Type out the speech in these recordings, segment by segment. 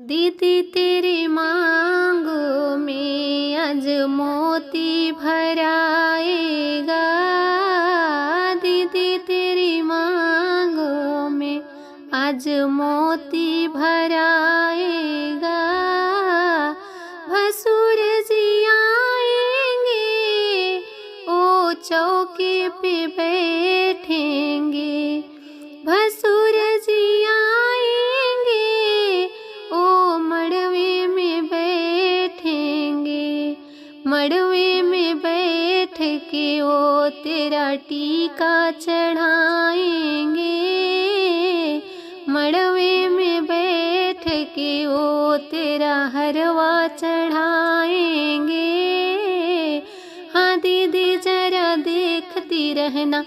दीदी तेरी मांगों में आज मोती भराएगा। दीदी तेरी मांगों में आज मोती भराएगा। भसुर जी आएंगे ओ चौके पे बैठेंगे। भसुर जी आएंगे ओ मड़वे में बैठेंगे। मड़वे में बैठ के ओ तेरा टीका चढ़ाएंगे। मड़वे में बैठ के ओ तेरा हरवा चढ़ाएंगे। हाँ दीदी जरा देखती रहना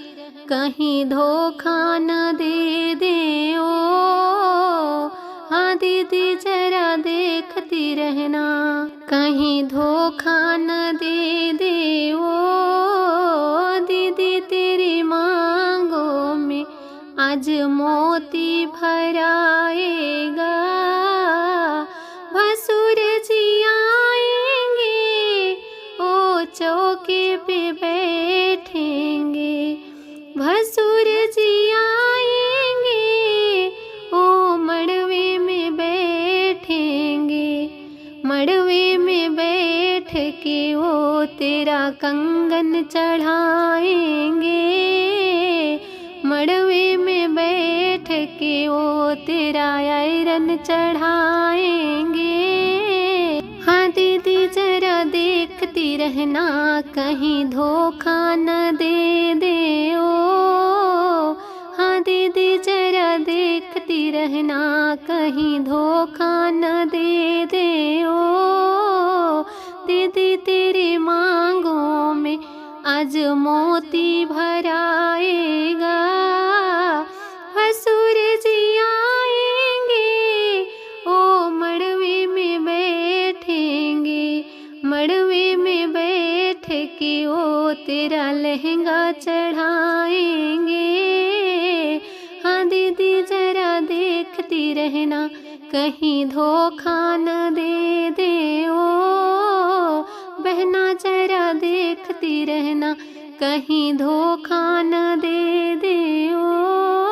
कहीं धोखा न दे दे ओ। हाँ दीदी जरा देखती रहना कहीं धोखा न दे दे ओ। दीदी तेरी मांगों में आज मोती भराएगा। भसुर जी आएंगे ओ चौके पे बैठेंगे। भसुर जी आएंगे ओ मड़वे में बैठेंगे। मड़वे में बैठ के ओ तेरा कंगन चढ़ाएंगे। मड़वे में बैठ के ओ तेरा आयरन चढ़ाएंगे। हाँ दीदी जरा देखती रहना कहीं धोखा न दे दे ओ। हाँ दीदी जरा देखती रहना कहीं धोखा न दे दे ओ। दीदी तेरी मांगों में आज मोती भराएगा। भसुर जी आएंगे ओ मड़वे में बैठेंगे। मड़वे में बैठ के ओ तेरा लहंगा चढ़ाएंगे। हाँ दीदी जरा देखती रहना कहीं धोखा न दे दे ओ। बहना जरा देखती रहना कहीं धोखा न दे दे ओ।